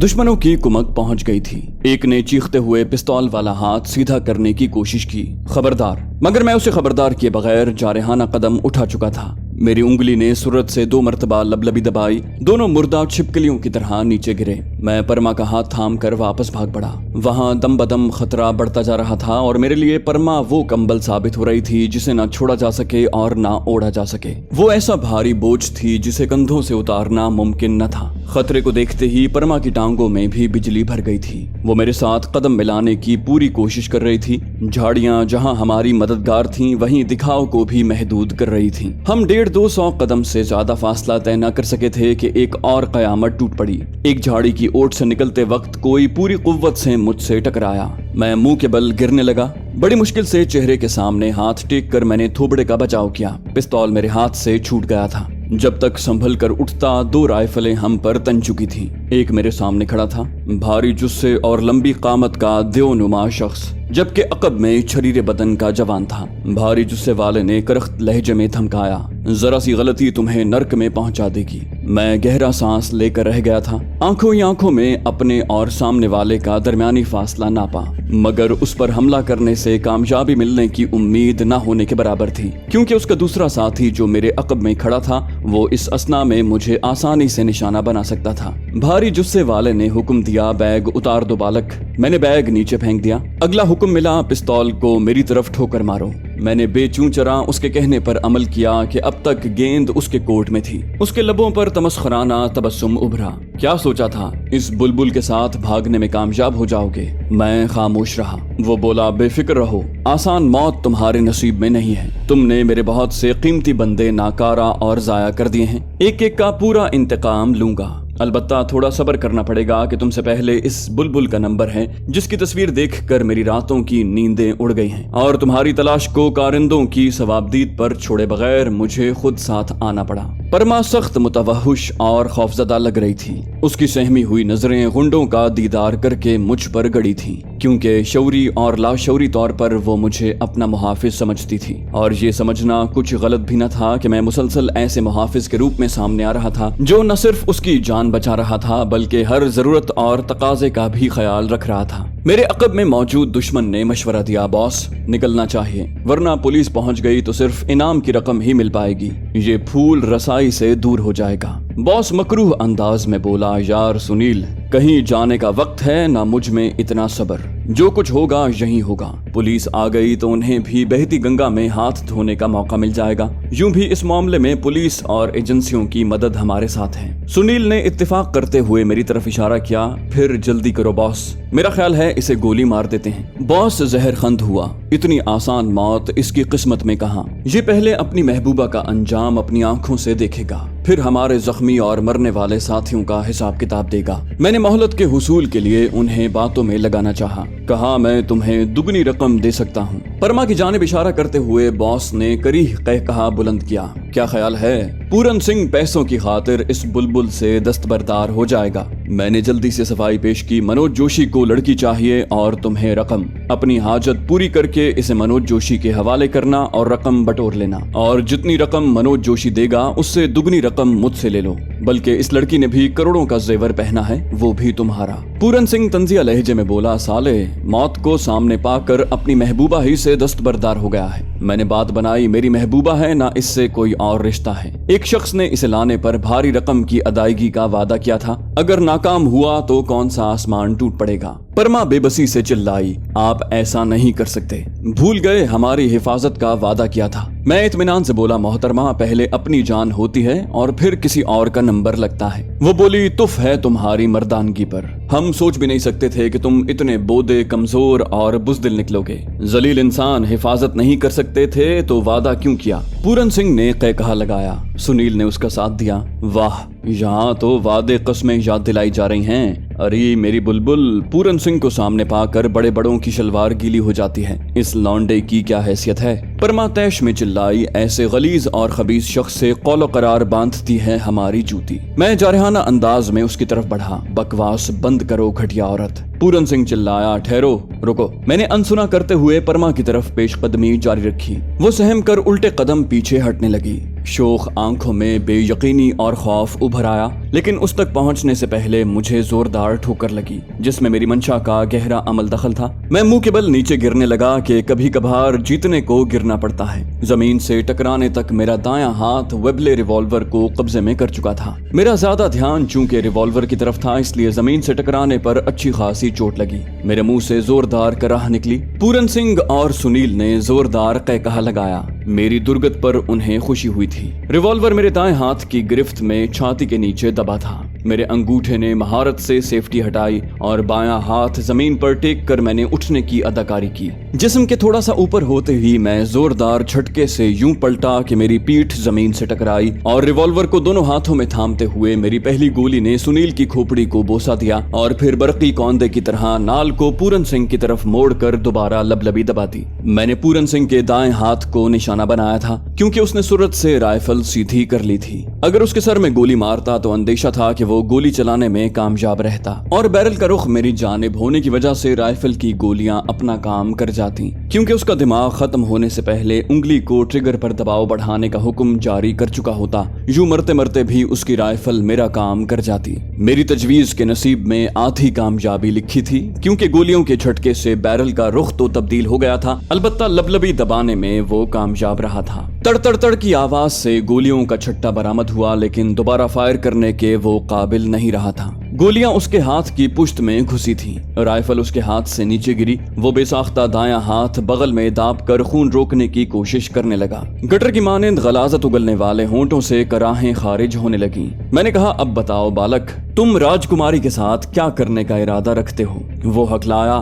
दुश्मनों की कुमक पहुंच गई थी। एक ने चीखते हुए पिस्तौल वाला हाथ सीधा करने की कोशिश की, खबरदार, मगर मैं उसे खबरदार किए बगैर जारहाना कदम उठा चुका था। मेरी उंगली ने सूरत से 2 मरतबा लबलबी दबाई, दोनों मुर्दा छिपकलियों की तरह नीचे गिरे। मैं परमा का हाथ थाम कर वापस भाग पड़ा। वहां दम बदम खतरा बढ़ता जा रहा था और मेरे लिए परमा वो कंबल साबित हो रही थी जिसे ना छोड़ा जा सके और ना ओढ़ा जा सके। वो ऐसा भारी बोझ थी जिसे कंधों से उतारना मुमकिन न था। खतरे को देखते ही परमा की टांगों में भी बिजली भर गई थी। वो मेरे साथ कदम मिलाने की पूरी कोशिश कर रही थी। झाड़ियां जहां हमारी मददगार थीं, वहीं दिखाव को भी महदूद कर रही थीं। हम 150-200 कदम से ज्यादा फासला तय न कर सके थे कि एक और कयामत टूट पड़ी। एक झाड़ी की ओट से निकलते वक्त कोई पूरी कुव्वत से मुझसे टकराया। मैं मुंह के बल गिरने लगा। बड़ी मुश्किल से चेहरे के सामने हाथ टेक कर मैंने थोबड़े का बचाव किया। पिस्तौल मेरे हाथ से छूट गया था। जब तक संभल कर उठता 2 राइफलें हम पर तन चुकी थी। एक मेरे सामने खड़ा था, भारी जुस्से और लंबी कामत का देवनुमा शख्स, जबकि अकब में छरीरे बदन का जवान था। भारी जुस्से वाले ने करख्त लहजे में धमकाया, जरा सी गलती तुम्हें नर्क में पहुंचा देगी। मैं गहरा सांस लेकर रह गया था। आंखों ही आंखों में अपने और सामने वाले का दरमियानी फासला नापा, मगर उस पर हमला करने से कामयाबी मिलने की उम्मीद न होने के बराबर थी, क्योंकि उसका दूसरा साथी जो मेरे अकब में खड़ा था वो इस असना में मुझे आसानी से निशाना बना सकता था। भारी जुस्से वाले ने हुक्म दिया, बैग उतार दो बालक। मैंने बैग नीचे फेंक दिया। अगला हुक्म मिला, पिस्तौल को मेरी तरफ ठोकर मारो। मैंने बेचूचरा उसके कहने पर अमल किया कि अब तक गेंद उसके कोट में थी। उसके लबों पर तमस्खराना तबस्सुम उभरा। क्या सोचा था, इस बुलबुल के साथ भागने में कामयाब हो जाओगे? मैं खामोश रहा। वो बोला, बेफिक्र रहो, आसान मौत तुम्हारे नसीब में नहीं है। तुमने मेरे बहुत से कीमती बंदे नाकारा और जाया कर दिए हैं। एक एक का पूरा इंतकाम लूंगा। अलबत्ता थोड़ा सब्र करना पड़ेगा कि तुमसे पहले इस बुलबुल का नंबर है जिसकी तस्वीर देखकर मेरी रातों की नींदें उड़ गई हैं, और तुम्हारी तलाश को कारिंदों की सवाबदीद पर छोड़े बगैर मुझे खुद साथ आना पड़ा। परमा सख्त मुतवहुश और खौफजदा लग रही थी। उसकी सहमी हुई नजरें गुंडों का दीदार करके मुझ पर गड़ी थीं, क्योंकि शौरी और लाशौरी तौर पर वो मुझे अपना मुहाफिज समझती थी। और ये समझना कुछ गलत भी न था कि मैं मुसलसल ऐसे मुहाफिज के रूप में सामने आ रहा था जो न सिर्फ उसकी जान बचा रहा था बल्कि हर जरूरत और तकाजे का भी ख्याल रख रहा था। मेरे अकब में मौजूद दुश्मन ने मशवरा दिया, बॉस निकलना चाहिए, वरना पुलिस पहुंच गई तो सिर्फ इनाम की रकम ही मिल पाएगी। ये फूल रसाई से दूर हो जाएगा। बॉस मकरूह अंदाज में बोला, यार सुनील, कहीं जाने का वक्त है ना मुझ में इतना सब्र। जो कुछ होगा यही होगा। पुलिस आ गई तो उन्हें भी बहती गंगा में हाथ धोने का मौका मिल जाएगा। यूं भी इस मामले में पुलिस और एजेंसियों की मदद हमारे साथ है। सुनील ने इत्तेफाक करते हुए मेरी तरफ इशारा किया, फिर जल्दी करो बॉस, मेरा ख्याल है इसे गोली मार देते हैं। बॉस जहरखंद हुआ। इतनी आसान मौत इसकी किस्मत में कहां। ये पहले अपनी महबूबा का अंजाम अपनी आंखों से देखेगा, फिर हमारे जख्मी और मरने वाले साथियों का हिसाब किताब देगा। मैंने मोहलत के हुसूल के लिए उन्हें बातों में लगाना चाहा। कहा, मैं तुम्हें दुगनी रकम दे सकता हूँ। परमा की जानिब इशारा करते हुए बॉस ने करीह कहा बुलंद किया, क्या ख्याल है, पूरन सिंह पैसों की खातिर इस बुलबुल से दस्तबरदार हो जाएगा? मैंने जल्दी से सफाई पेश की, मनोज जोशी को लड़की चाहिए और तुम्हें रकम। अपनी हाजत पूरी करके इसे मनोज जोशी के हवाले करना और रकम बटोर लेना, और जितनी रकम मनोज जोशी देगा उससे दुगनी रकम मुझसे ले लो। बल्कि इस लड़की ने भी करोड़ों का जेवर पहना है, वो भी तुम्हारा। पूरन सिंह तंजिया लहजे में बोला, साले, मौत को सामने पाकर अपनी महबूबा ही से दस्तबरदार हो गया है। मैंने बात बनाई, मेरी महबूबा है ना इससे कोई और रिश्ता है। एक शख्स ने इसे लाने पर भारी रकम की अदायगी का वादा किया था। अगर नाकाम हुआ तो कौन सा आसमान टूट पड़ेगा। परमा बेबसी से चिल्लाई, आप ऐसा नहीं कर सकते, भूल गए हमारी हिफाजत का वादा किया था। मैं इत्मीनान से बोला, मोहतरमा, पहले अपनी जान होती है और फिर किसी और का नंबर लगता है। वो बोली, तुफ है तुम्हारी मर्दानगी पर, हम सोच भी नहीं सकते थे कि तुम इतने बोदे, कमजोर और बुज़दिल निकलोगे। जलील इंसान हिफाजत नहीं कर सकते थे तो वादा क्यों किया? पूरन सिंह ने कहा लगाया। सुनील ने उसका साथ दिया। वाह, यहाँ तो वादे कस्में याद दिलाई जा रही हैं। अरे मेरी बुलबुल, पूरन सिंह को सामने पाकर बड़े बड़ों की शलवार गीली हो जाती है। इस लौंडे की क्या हैसियत है? परमा तैश में चिल्लाई, ऐसे गलीज और खबीस शख्स से कौलो करार बांधती है हमारी जूती। मैं जारहाना अंदाज में उसकी तरफ बढ़ा, बकवास बंद करो घटिया औरत। पूरन सिंह चिल्लाया, ठहरो, रुको। मैंने अनसुना करते हुए परमा की तरफ पेशकदमी जारी रखी। वो सहम कर उल्टे कदम पीछे हटने लगी। शोख आंखों में बेयकीनी और खौफ उभर आया, लेकिन उस तक पहुंचने से पहले मुझे जोरदार ठोकर लगी जिसमें मेरी मंशा का गहरा अमल दखल था। मैं मुंह के बल नीचे गिरने लगा कि कभी कभार जीतने को गिरना पड़ता है। जमीन से टकराने तक मेरा दायां हाथ वेबले रिवॉल्वर को कब्जे में कर चुका था। मेरा ज्यादा ध्यान चूंकि रिवॉल्वर की तरफ था, इसलिए जमीन से टकराने पर अच्छी खासी चोट लगी। मेरे मुंह से जोरदार कराह निकली। पूरन सिंह और सुनील ने जोरदार कहकहा लगाया। मेरी दुर्गत पर उन्हें खुशी हुई थी। रिवॉल्वर मेरे दाएं हाथ की गिरफ्त में छाती के नीचे दबा था। मेरे अंगूठे ने महारत से सेफ्टी हटाई और बायां हाथ जमीन पर टेक कर मैंने उठने की अदाकारी की। जिस्म के थोड़ा सा ऊपर होते ही मैं जोरदार झटके से यूं पलटा कि मेरी पीठ जमीन से टकराई और रिवॉल्वर को दोनों हाथों में थामते हुए मेरी पहली गोली ने सुनील की खोपड़ी को बोसा दिया और फिर बरकी कौंदे की तरह नाल को पूरन सिंह की तरफ मोड़कर दोबारा लबलबी दबा दी। मैंने पूरन सिंह के दाएं हाथ को निशाना बनाया था क्योंकि उसने सूरत से राइफल सीधी कर ली थी। अगर उसके सर में गोली मारता तो अंदेशा था कि वो गोली चलाने में कामयाब रहता और बैरल का रुख मेरी जानिब होने की वजह से राइफल की गोलियां अपना काम कर जाती, क्योंकि उसका दिमाग खत्म होने से पहले उंगली को ट्रिगर पर दबाव बढ़ाने का हुक्म जारी कर चुका होता। यूं मरते मरते भी उसकी राइफल मेरा काम कर जाती। मेरी तजवीज के नसीब में आधी कामयाबी लिखी थी, क्योंकि गोलियों के झटके से बैरल का रुख तो तब्दील हो गया था, अलबत्ता लबलबी दबाने में वो कामयाब रहा था। तड़ तड़ तड़ की आवाज से गोलियों का छट्टा बरामद हुआ, लेकिन दोबारा फायर करने के वो काबिल नहीं रहा था। गोलियां उसके हाथ की पुश्त में घुसी थी। राइफल उसके हाथ से नीचे गिरी। वो बेसाख्ता दायां हाथ बगल में दाब कर खून रोकने की कोशिश करने लगा। गटर की मानिंद गलाजत उगलने वाले होंठों से कराहें खारिज होने लगी। मैंने कहा, अब बताओ बालक, तुम राजकुमारी के साथ क्या करने का इरादा रखते हो? वो हकलाया,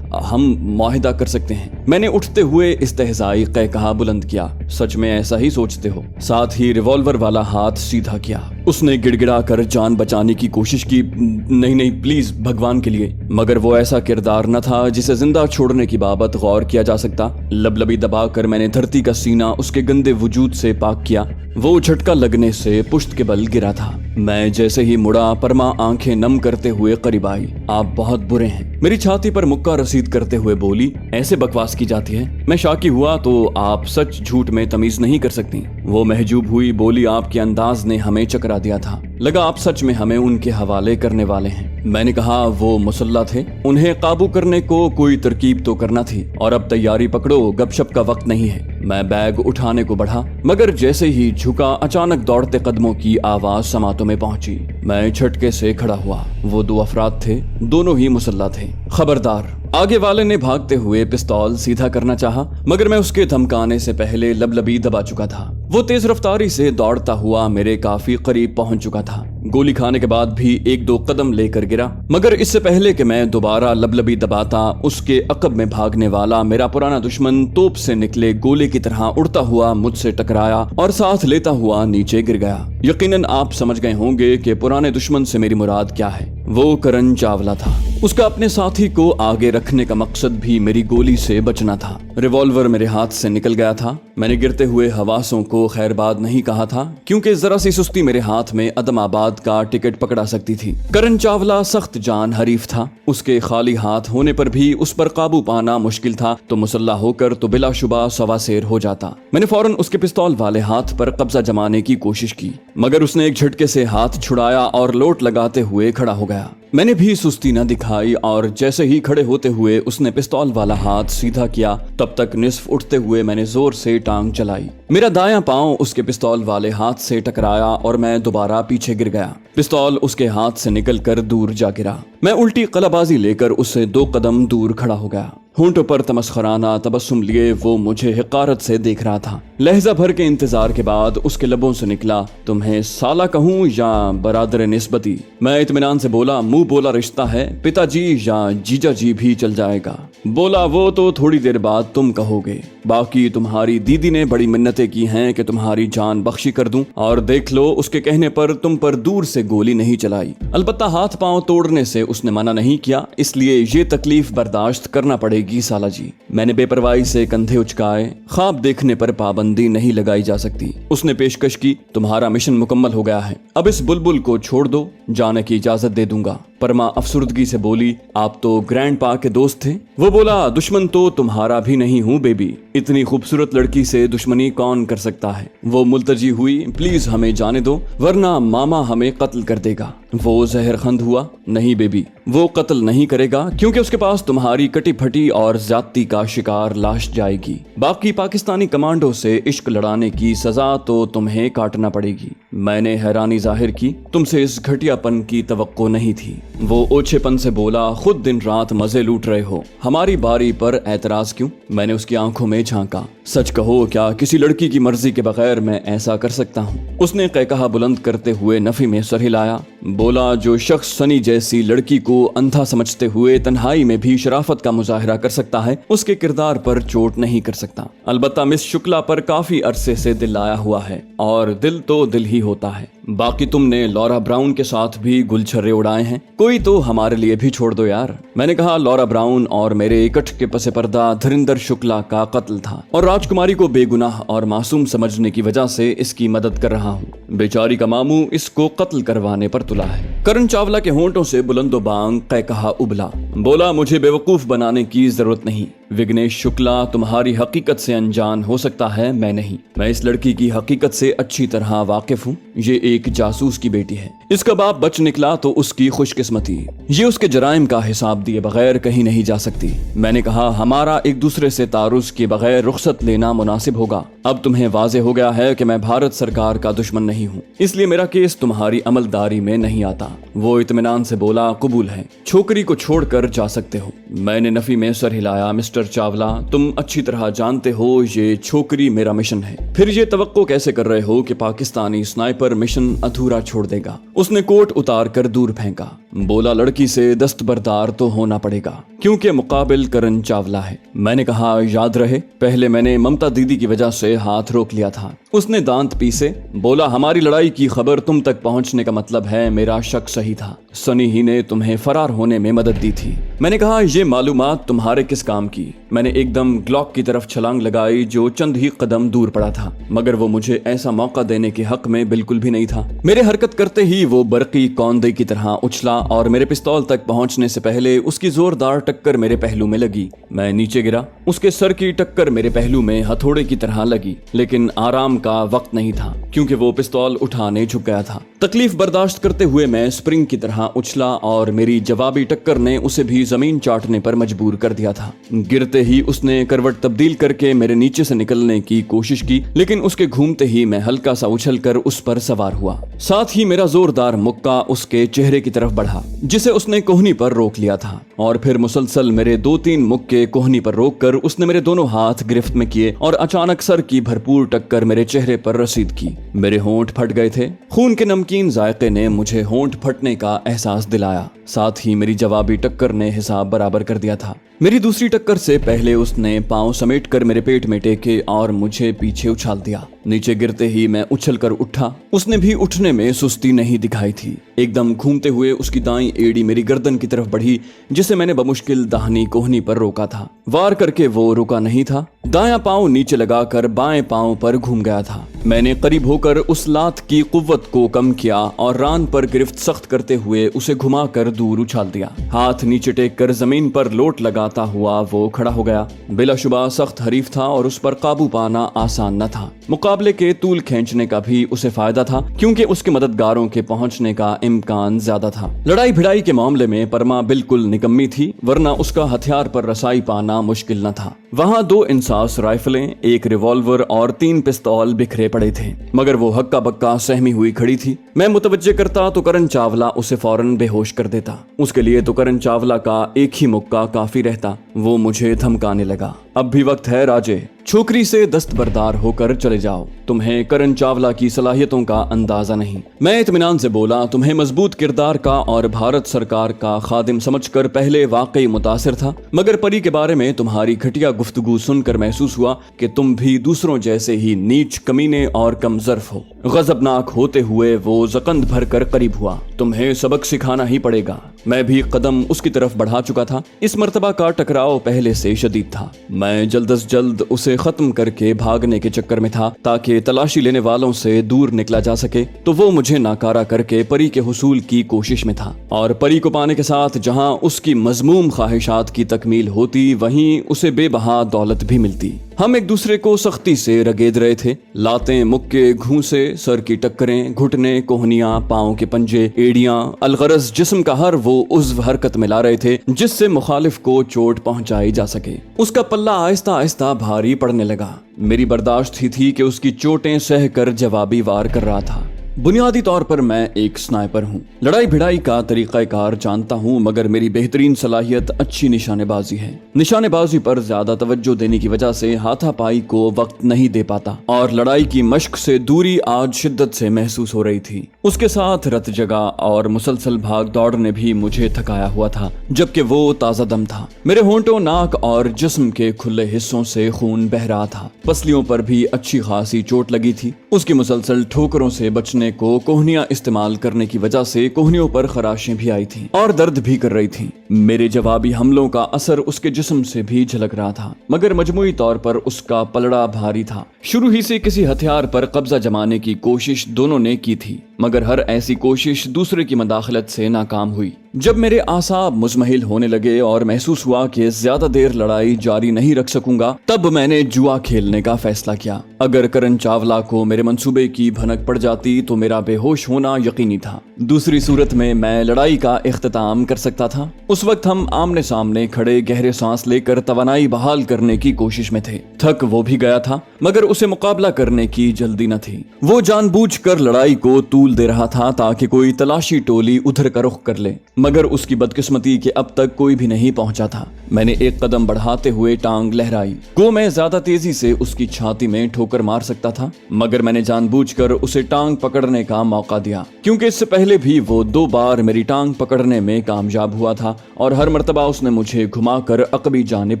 हम मुआहिदा कर सकते हैं। मैंने उठते हुए इस्तेहज़ाई कहकहा बुलंद किया, सच में ऐसा ही सोचते हो? साथ ही रिवॉल्वर वाला हाथ सीधा किया। उसने गिड़गिड़ा कर जान बचाने की कोशिश की, नहीं नहीं प्लीज भगवान के लिए। मगर वो ऐसा किरदार न था जिसे जिंदा छोड़ने की बाबत गौर किया जा सकता। लबलबी दबाकर मैंने धरती का सीना उसके गंदे वजूद से पाक किया। वो झटका लगने से पुश्त के बल गिरा था। मैं जैसे ही मुड़ा, परमा आंखें नम करते हुए करीब आई। आप बहुत बुरे हैं। मेरी छाती पर मुक्का रसीद करते हुए बोली, ऐसे बकवास की जाती है? मैं शाकी हुआ तो आप सच झूठ में तमीज नहीं कर सकती। वो महजूब हुई, बोली, आपके अंदाज ने हमें चकरा दिया था। लगा आप सच में हमें उनके हवाले करने वाले हैं। मैंने कहा, वो मुसल्ला थे, उन्हें काबू करने को कोई तरकीब तो करना थी, और अब तैयारी पकड़ो, गपशप का वक्त नहीं है। मैं बैग उठाने को बढ़ा, मगर जैसे ही झुका, अचानक दौड़ते कदमों की आवाज समातों में पहुंची। मैं झटके से खड़ा हुआ। वो दो अफराद थे, दोनों ही मुसल्ला थे। खबरदार! आगे वाले ने भागते हुए पिस्तौल सीधा करना चाहा, मगर मैं उसके धमकाने से पहले लबलबी दबा चुका था। वो तेज रफ्तारी से दौड़ता हुआ मेरे काफी करीब पहुंच चुका था। गोली खाने के बाद भी एक दो कदम लेकर गिरा, मगर इससे पहले कि मैं दोबारा लबलबी दबाता, उसके अकब में भागने वाला मेरा पुराना दुश्मन तोप से निकले गोले की तरह उड़ता हुआ मुझसे टकराया और साथ लेता हुआ नीचे गिर गया। यकीनन आप समझ गए होंगे कि पुराने दुश्मन से मेरी मुराद क्या है। वो करण चावला था। उसका अपने साथी को आगे रखने का मकसद भी मेरी गोली से बचना था। रिवॉल्वर मेरे हाथ से निकल गया था। मैंने गिरते हुए हवासों को खैरबाद नहीं कहा था, क्योंकि जरा सी सुस्ती मेरे हाथ में अदमाबाद का टिकट पकड़ा सकती थी। करण चावला सख्त जान हरीफ था। उसके खाली हाथ होने पर भी उस पर काबू पाना मुश्किल था, तो मुसल्ला होकर तो बिलाशुबा सवासेर हो जाता। मैंने फौरन उसके पिस्तौल वाले हाथ पर कब्जा जमाने की कोशिश की, मगर उसने एक झटके से हाथ छुड़ाया और लोट लगाते हुए खड़ा हो गया। मैंने भी सुस्ती न दिखाई और जैसे ही खड़े होते हुए उसने पिस्तौल वाला हाथ सीधा किया, तब तक निस्फ उठते हुए मैंने जोर से टांग चलाई। मेरा दायां पांव उसके पिस्तौल वाले हाथ से टकराया और मैं दोबारा पीछे गिर गया। पिस्तौल उसके हाथ से निकलकर दूर जा गिरा। मैं उल्टी कलाबाजी लेकर उससे 2 कदम दूर खड़ा हो गया। होंठों पर तमस्खराना तबस्सुम लिए वो मुझे हिकारत से देख रहा था। लहजा भर के इंतजार के बाद उसके लबों से निकला, तुम्हें साला कहूं या बरादर निस्बती? मैं इत्मीनान से बोला, मुंह बोला रिश्ता है, पिताजी या जीजा जी भी चल जाएगा। बोला, वो तो थोड़ी देर बाद तुम कहोगे, बाकी तुम्हारी दीदी ने बड़ी मिन्नतें की हैं कि तुम्हारी जान बख्शी कर दूं, और देख लो उसके कहने पर तुम पर दूर से गोली नहीं चलाई। अलबत्ता हाथ पांव तोड़ने से उसने मना नहीं किया, इसलिए ये तकलीफ बर्दाश्त करना पड़ेगी। जाएगी साला जी। मैंने बेपरवाही से कंधे उचकाए। ख्वाब देखने पर पाबंदी नहीं लगाई जा सकती। उसने पेशकश की, तुम्हारा मिशन मुकम्मल हो गया है, अब इस बुलबुल को छोड़ दो, जाने की इजाजत दे दूंगा। परमा अफसुर्दगी से बोली, आप तो ग्रैंडपा के दोस्त थे। वो बोला, दुश्मन तो तुम्हारा भी नहीं हूँ बेबी, इतनी खूबसूरत लड़की से दुश्मनी कौन कर सकता है। वो मुल्तजी हुई, प्लीज हमें जाने दो वरना मामा हमें कत्ल कर देगा। वो जहरखंद हुआ, नहीं बेबी, वो कत्ल नहीं करेगा क्योंकि उसके पास तुम्हारी कटी फटी और ज्यादती का शिकार लाश जाएगी। बाकी पाकिस्तानी कमांडो से इश्क लड़ाने की सजा तो तुम्हें काटना पड़ेगी। मैंने हैरानी जाहिर की, तुमसे इस घटियापन की तवक्को नहीं थी। वो ओछेपन से बोला, खुद दिन रात मजे लूट रहे हो, हमारी बारी पर एतराज क्यों। मैंने उसकी आंखों में झांका, सच कहो क्या किसी लड़की की मर्जी के बगैर मैं ऐसा कर सकता हूँ। उसने कहकहा बुलंद करते हुए नफी में सर हिलाया। बोला, जो शख्स सनी जैसी लड़की को अंधा समझते हुए तन्हाई में भी शराफत का मुजाहरा कर सकता है, उसके किरदार पर चोट नहीं कर सकता। अलबत्ता मिस शुक्ला पर काफी अरसे से दिल आया हुआ है और दिल तो दिल ही होता है। बाकी तुमने लॉरा ब्राउन के साथ भी गुलछर्रे उड़ाए हैं, कोई तो हमारे लिए भी छोड़ दो यार। मैंने कहा, लॉरा ब्राउन और मेरे इकट्ठ के पसे पर्दा धरिंदर शुक्ला का कत्ल था और राजकुमारी को बेगुनाह और मासूम समझने की वजह से इसकी मदद कर रहा हूँ। बेचारी का मामू इसको कत्ल करवाने पर तुला है। करण चावला के होंठों से बुलंदो बांग कहकहा उबला। बोला, मुझे बेवकूफ बनाने की जरूरत नहीं। विघ्नेश शुक्ला तुम्हारी हकीकत से अनजान हो सकता है, मैं नहीं। मैं इस लड़की की हकीकत से अच्छी तरह वाकिफ हूँ। ये एक जासूस की बेटी है, इसका बाप बच निकला तो उसकी खुशकिस्मती। ये उसके जराइम का हिसाब दिए बगैर कहीं नहीं जा सकती। मैंने कहा, हमारा एक दूसरे से तारुस के बगैर रुखसत लेना मुनासिब होगा। अब तुम्हें वाजे हो गया है कि मैं भारत सरकार का दुश्मन नहीं हूँ, इसलिए मेरा केस तुम्हारी अमलदारी में नहीं आता। वो इत्मीनान से बोला, कबूल है, छोकरी को छोड़कर जा सकते हो। मैंने नफी में सर हिलाया। मिस्टर चावला, तुम अच्छी तरह जानते हो ये छोकरी मेरा मिशन है, फिर ये तवक्को कैसे कर रहे हो कि पाकिस्तानी स्नाइपर मिशन अधूरा छोड़ देगा। उसने कोट उतार कर दूर फेंका। बोला, लड़की से दस्तबरदार तो होना पड़ेगा क्योंकि मुकाबिल करण चावला है। मैंने कहा, याद रहे पहले मैंने ममता दीदी की वजह से हाथ रोक लिया था। उसने दांत पीसे। बोला, हमारी लड़ाई की खबर तुम तक पहुंचने का मतलब है मेरा शक सही था, सनी ही ने तुम्हें फरार होने में मदद दी थी। मैंने कहा, ये मालूमात तुम्हारे किस काम की। मैंने एकदम ग्लॉक की तरफ छलांग लगाई जो चंद ही कदम दूर पड़ा था, मगर वो मुझे ऐसा मौका देने के हक में बिल्कुल भी नहीं था। मेरे हरकत करते ही वो बरकी कौंदे की तरह उछला और मेरे पिस्तौल तक पहुंचने से पहले उसकी जोरदार टक्कर मेरे पहलू में लगी। मैं नीचे गिरा। उसके सर की टक्कर मेरे पहलू में हथौड़े की तरह लगी, लेकिन आराम का वक्त नहीं था क्योंकि वो पिस्तौल उठाने झुक गया था। तकलीफ बर्दाश्त करते हुए मैं स्प्रिंग की तरह उछला और मेरी जवाबी टक्कर ने उसे भी जमीन चाटने पर मजबूर कर दिया था। गिरते ही उसने करवट तब्दील करके मेरे नीचे से निकलने की कोशिश की, लेकिन उसके घूमते ही मैं हल्का सा उछलकर उस पर सवार हुआ। साथ ही मेरा जोरदार मुक्का उसके चेहरे की तरफ बढ़ा जिसे उसने कोहनी पर रोक लिया था, और फिर मुसलसल मेरे 2-3 मुक्के कोहनी पर रोककर उसने मेरे दोनों हाथ गिरफ्त में किए और अचानक सर की भरपूर टक्कर मेरे चेहरे पर रसीद की। मेरे होंठ फट गए थे। खून के नमकीन जायके ने मुझे होंठ फटने का एहसास दिलाया। साथ ही मेरी जवाबी टक्कर ने हिसाब बराबर कर दिया था। मेरी दूसरी टक्कर से पहले उसने पांव समेटकर मेरे पेट में टेके और मुझे पीछे उछाल दिया। नीचे गिरते ही मैं उछलकर उठा। उसने भी उठने में सुस्ती नहीं दिखाई थी। एकदम घूमते हुए उसकी दाईं एड़ी मेरी गर्दन की तरफ बढ़ी जिसे मैंने बमुश्किल दाहिनी कोहनी पर रोका था। वार करके वो रुका नहीं था। दायां पांव नीचे लगाकर बाएं पांव पर घूम गया था। मैंने करीब होकर उस लात की कुव्वत को कम किया और रान पर गिरफ्त सख्त करते हुए उसे घुमाकर दूर उछाल दिया। हाथ नीचे टेक कर जमीन पर लोट लगाता हुआ वो खड़ा हो गया। बिलाशुबा सख्त हरीफ था और उस पर काबू पाना आसान न था। मुकाबले के तूल खींचने का भी उसे फायदा था क्योंकि उसके मददगारों के पहुंचने का इम्कान ज्यादा था। लड़ाई भिड़ाई के मामले में परमा बिल्कुल निकम्मी थी, वरना उसका हथियार पर रसाई पाना मुश्किल न था। वहाँ 2 इंसास राइफलें, 1 रिवॉल्वर और 3 पिस्तौल बिखरे पड़े थे, मगर वो हक्का बक्का सहमी हुई खड़ी थी। मैं मुतवज्जे करता तो करण चावला उसे फौरन बेहोश कर देता। उसके लिए तो करण चावला का एक ही मुक्का काफी रहता। वो मुझे धमकाने लगा। अब भी वक्त है राजे, छोकरी से दस्तबरदार होकर चले जाओ, तुम्हें करण चावला की सलाहियतों का अंदाजा नहीं। मैं इत्मीनान से बोला, तुम्हें मजबूत किरदार का और भारत सरकार का खादिम समझकर पहले वाकई मुतासिर था, मगर परी के बारे में तुम्हारी घटिया गुफ्तगू सुनकर महसूस हुआ कि तुम भी दूसरों जैसे ही नीच, कमीने और कमजर्फ हो। गजबनाक होते हुए वो जकंद भर कर करीब हुआ। तुम्हें सबक सिखाना ही पड़ेगा। मैं भी कदम उसकी तरफ बढ़ा चुका था। इस मर्तबा का टकराव पहले से शदीद था। मैं जल्द अज जल्द उसे खत्म करके भागने के चक्कर में था ताकि तलाशी लेने वालों से दूर निकला जा सके, तो वो मुझे नाकारा करके परी के हुसूल की कोशिश में था। और परी को पाने के साथ जहां उसकी मजमूम ख्वाहिशात की तकमील होती, वहीं उसे बेबहा दौलत भी मिलती। हम एक दूसरे को सख्ती से रगेद रहे थे। लातें, मुक्के, घूंसे, सर की टक्करें, घुटने, कोहनियां, पांव के पंजे, एड़ियां, अलगरज जिस्म का हर वो उज़्व हरकत में ला रहे थे जिससे मुखालिफ को चोट पहुंचाई जा सके। उसका पल्ला आहिस्ता आहिस्ता भारी पड़ने लगा। मेरी बर्दाश्त ही थी कि उसकी चोटें सह कर जवाबी वार कर रहा था। बुनियादी तौर पर मैं एक स्नाइपर हूँ। लड़ाई भिड़ाई का तरीक़ाकार जानता हूँ, मगर मेरी बेहतरीन सलाहियत अच्छी निशानेबाजी है। निशानेबाजी पर ज्यादा तवज्जो देने की वजह से हाथापाई को वक्त नहीं दे पाता और लड़ाई की मश्क से दूरी आज शिद्दत से महसूस हो रही थी। उसके साथ रत जगह और मुसलसल भाग दौड़ ने भी मुझे थकाया हुआ था, जबकि वो ताज़ा दम था। मेरे होंठों, नाक और जिस्म के खुले हिस्सों से खून बह रहा था। पसलियों पर भी अच्छी खासी चोट लगी थी। उसकी मुसलसल ठोकरों से बचने को कोहनियां इस्तेमाल करने की वजह से कोहनियों पर खराशें भी आई थीं और दर्द भी कर रही थीं। मेरे जवाबी हमलों का असर उसके जिस्म से भी झलक रहा था, मगर मजमूई तौर पर उसका पलड़ा भारी था। शुरू ही से किसी हथियार पर कब्जा जमाने की कोशिश दोनों ने की थी, मगर हर ऐसी कोशिश दूसरे की मदाखलत से नाकाम हुई। जब मेरे आसाब मुजमहिल होने लगे और महसूस हुआ कि ज्यादा देर लड़ाई जारी नहीं रख सकूंगा, तब मैंने जुआ खेलने का फैसला किया। अगर करण चावला को मेरे मंसूबे की भनक पड़ जाती तो मेरा बेहोश होना यकीनी था। दूसरी सूरत में मैं लड़ाई का इख्तिताम कर सकता था। उस वक्त हम आमने सामने खड़े गहरे सांस लेकर तवानाई बहाल करने की कोशिश में थे। थक वो भी गया था, मगर उसे मुकाबला करने की जल्दी न थी। वो जानबूझकर लड़ाई को तूल दे रहा था ताकि कोई तलाशी टोली उधर का रुख कर ले, मगर उसकी बदकिस्मती कि अब तक कोई भी नहीं पहुंचा था। मैंने एक कदम बढ़ाते हुए टांग लहराई। को मैं ज्यादा तेजी से उसकी छाती में ठोकर मार सकता था, मगर मैंने जानबूझकर उसे टांग पकड़ने का मौका दिया, क्योंकि इससे पहले भी वो 2 बार मेरी टांग पकड़ने में कामयाब हुआ था और हर मर्तबा उसने मुझे घुमाकर अकबी जानिब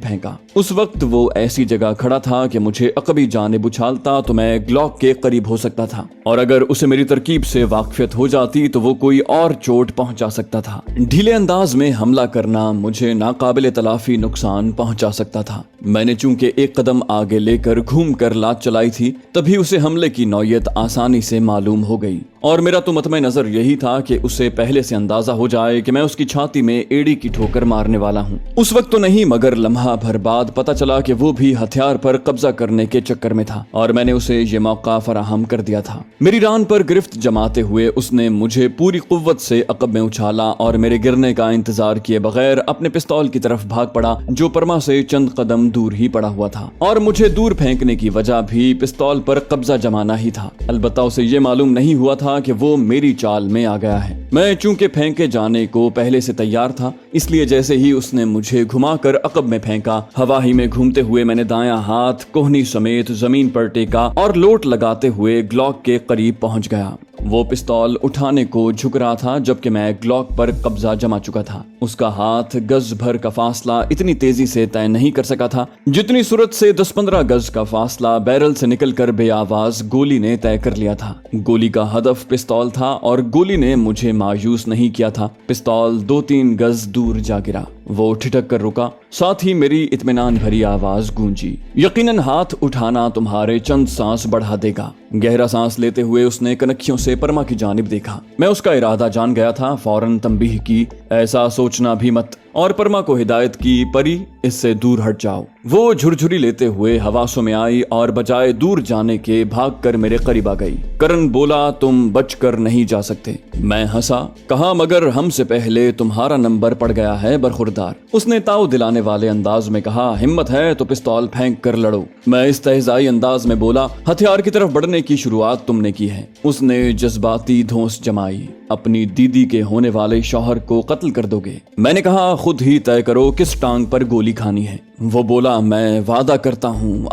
फेंका। उस वक्त वो ऐसी जगह खड़ा था कि मुझे अकबी जानिब उछालता तो मैं ग्लॉक के करीब हो सकता था, और अगर उसे मेरी तरकीब से वाकफियत हो जाती तो वो कोई और चोट पहुंचा सकता था। ढीले अंदाज में हमला करना मुझे नाकाबिले तलाफी नुकसान पहुंचा सकता था। मैंने चूंकि एक कदम आगे लेकर घूम कर लात चलाई थी, तभी उसे हमले की नौयत आसानी से मालूम हो गई, और मेरा तो मतमे नजर यही था कि उसे पहले से अंदाजा हो जाए कि मैं उसकी छाती में एड़ी की ठोकर मारने वाला हूँ। उस वक्त तो नहीं, मगर लम्हा भर बाद पता चला कि वो भी हथियार पर कब्जा करने के चक्कर में था, और मैंने उसे ये मौका फराहम कर दिया था। मेरी रान पर गिरफ्त जमाते हुए उसने मुझे पूरी कुव्वत से अकब में उछाला और मेरे गिरने का इंतजार किए बगैर अपने पिस्तौल की तरफ भाग पड़ा, जो परमा से चंद कदम दूर ही पड़ा हुआ था। और मुझे दूर फेंकने की वजह भी पिस्तौल पर कब्जा जमाना ही था। अलबत्ता उसे ये मालूम नहीं हुआ था कि वो मेरी चाल में आ गया है। मैं चूंकि फेंके जाने को पहले से तैयार था, इसलिए जैसे ही उसने मुझे घुमाकर अकब में फेंका, हवा ही में घूमते हुए मैंने दायां हाथ कोहनी समेत जमीन पर टेका और लोट लगाते हुए ग्लॉक के करीब पहुंच गया। वो पिस्तौल उठाने को झुक रहा था जबकि मैं ग्लॉक पर कब्जा जमा चुका था। उसका हाथ गज भर का फासला इतनी तेजी से तय नहीं कर सका था जितनी सूरत से 10-15 गज का फासला बैरल से निकलकर बेआवाज गोली ने तय कर लिया था। गोली का हदफ पिस्तौल था और गोली ने मुझे मायूस नहीं किया था। पिस्तौल 2-3 गज दूर जा गिरा। वो ठिठक कर रुका, साथ ही मेरी इत्मीनान भरी आवाज गूंजी, यकीनन हाथ उठाना तुम्हारे चंद सांस बढ़ा देगा। गहरा सांस लेते हुए उसने कनखियों से परमा की जानिब देखा। मैं उसका इरादा जान गया था। फौरन तंबीह की, ऐसा सोचना भी मत, और परमा को हिदायत की, परी इससे दूर हट जाओ। वो झुरझुरी लेते हुए हवासों में आई और बजाय दूर जाने के भागकर मेरे करीब आ गई। करण बोला, तुम बचकर नहीं जा सकते। मैं हंसा, कहा, मगर हमसे पहले तुम्हारा नंबर पड़ गया है बरखुरदार। उसने ताव दिलाने वाले अंदाज में कहा, हिम्मत है तो पिस्तौल फेंक कर लड़ो। मैं इस्तेहज़ाई अंदाज में बोला, हथियार की तरफ बढ़ने की शुरुआत तुमने की है। उसने जज्बाती धौंस जमाई, अपनी दीदी के होने वाले शौहर को कत्ल कर दोगे। मैंने कहा, खुद ही तय करो किस टांग पर गोली खानी है। वो बोला, मैं वादा करता हूँ।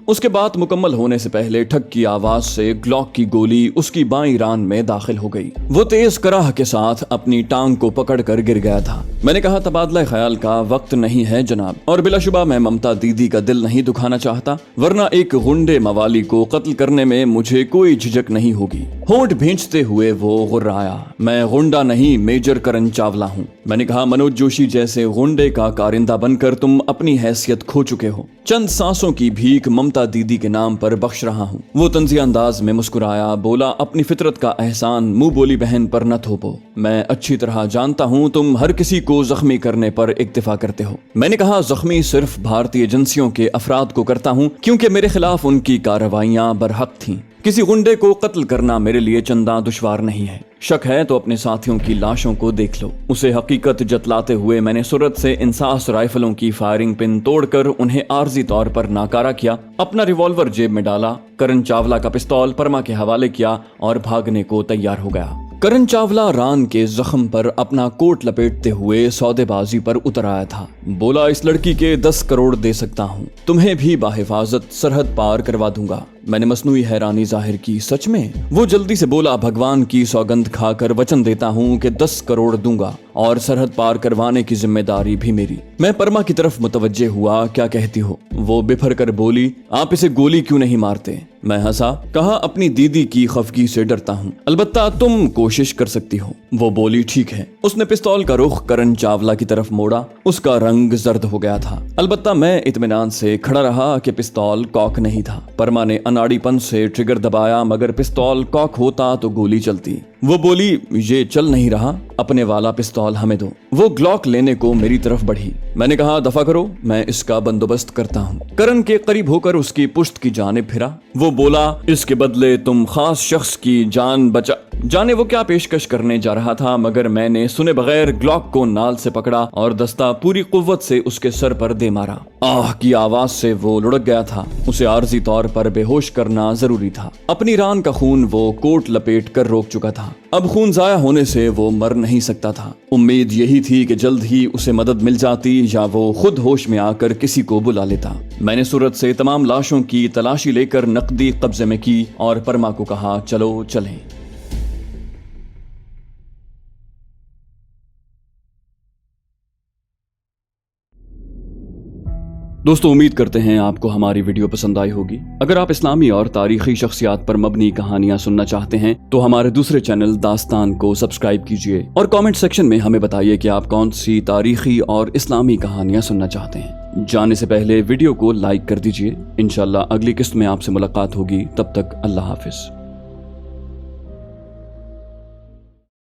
उसके बात मुकम्मल होने से पहले ठक की आवाज से ग्लॉक की गोली उसकी बाईं रान में दाखिल हो गई। वो तेज कराह के साथ अपनी टांग को पकड़कर गिर गया था। मैंने कहा, तबादला ख्याल का वक्त नहीं है जनाब, और बिलाशुबा मैं ममता दीदी का दिल नहीं दुखाना चाहता, वरना एक गुंडे मवाली को कत्ल करने में मुझे कोई झिझक नहीं होगी। होंठ भींचते हुए वो गुर्राया, मैं गुंडा नहीं, मेजर करण चावला हूँ। मैंने कहा, मनोज जोशी जैसे गुंडे का कारिंदा बनकर तुम अपनी हैसियत खो चुके हो। चंद सांसों की भीख ममता दीदी के नाम पर बख्श रहा हूँ। वो तंजिया अंदाज में मुस्कुराया, बोला, अपनी फितरत का एहसान मुंह बोली बहन पर न थोपो। मैं अच्छी तरह जानता हूँ तुम हर किसी को जख्मी करने पर इक्तिफा करते हो। मैंने कहा, जख्मी सिर्फ भारतीय एजेंसियों के अफराद को करता हूँ, क्योंकि मेरे खिलाफ उनकी कार्रवाइयां बरहक थीं। किसी गुंडे को कत्ल करना मेरे लिए चंदा दुश्वार नहीं है। शक है तो अपने साथियों की लाशों को देख लो। उसे हकीकत जतलाते हुए मैंने सूरत से इंसास राइफलों की फायरिंग पिन तोड़कर उन्हें आर्जी तौर पर नाकारा किया, अपना रिवॉल्वर जेब में डाला, करण चावला का पिस्तौल परमा के हवाले किया और भागने को तैयार हो गया। करण चावला रान के जख्म पर अपना कोट लपेटते हुए सौदेबाजी पर उतर आया था। बोला, इस लड़की के 10 करोड़ दे सकता हूँ, तुम्हें भी बाहिफाजत सरहद पार करवा दूंगा। मैंने मसनूई हैरानी जाहिर की, सच में? वो जल्दी से बोला, भगवान की सौगंध खाकर वचन देता हूँ कि 10 करोड़ दूंगा और सरहद पार करवाने की जिम्मेदारी भी मेरी। मैं परमा की तरफ मुतवज्जे हुआ, क्या कहती हो? वो बिफर कर बोली, आप इसे गोली क्यों नहीं मारते? मैं हंसा, कहा, अपनी दीदी की खफगी से डरता हूँ, अलबत्ता तुम कोशिश कर सकती हो। वो बोली, ठीक है। उसने पिस्तौल का रुख करण चावला की तरफ मोड़ा। उसका रंग जर्द हो गया था, अलबत्ता मैं इत्मीनान से खड़ा रहा कि पिस्तौल कॉक नहीं था। परमा ने अनाड़ीपन से ट्रिगर दबाया, मगर पिस्तौल कॉक होता तो गोली चलती। वो बोली, ये चल नहीं रहा, अपने वाला पिस्तौल हमें दो। वो ग्लॉक लेने को मेरी तरफ बढ़ी। मैंने कहा, दफा करो, मैं इसका बंदोबस्त करता हूँ। करण के करीब होकर उसकी पुश्त की जानिब फिरा। वो बोला, इसके बदले तुम खास शख्स की जान बचा। जाने वो क्या पेशकश करने जा रहा था, मगर मैंने सुने बगैर ग्लॉक को नाल से पकड़ा और दस्ता पूरी कुव्वत से उसके सर पर दे मारा। आह की आवाज से वो लुढ़क गया था। उसे आर्जी तौर पर बेहोश करना जरूरी था। अपनी रान का खून वो कोट लपेट कर रोक चुका था। अब खून जाया होने से वो मर नहीं सकता था। उम्मीद यही थी कि जल्द ही उसे मदद मिल जाती या वो खुद होश में आकर किसी को बुला लेता। मैंने सूरत से तमाम लाशों की तलाशी लेकर नकदी कब्जे में की और परमा को कहा, चलो चलें। दोस्तों, उम्मीद करते हैं आपको हमारी वीडियो पसंद आई होगी। अगर आप इस्लामी और तारीखी शख्सियात पर मबनी कहानियां सुनना चाहते हैं तो हमारे दूसरे चैनल दास्तान को सब्सक्राइब कीजिए और कमेंट सेक्शन में हमें बताइए कि आप कौन सी तारीखी और इस्लामी कहानियां सुनना चाहते हैं। जाने से पहले वीडियो को लाइक कर दीजिए। इंशाल्लाह अगली किस्त में आपसे मुलाकात होगी। तब तक अल्लाह हाफिज।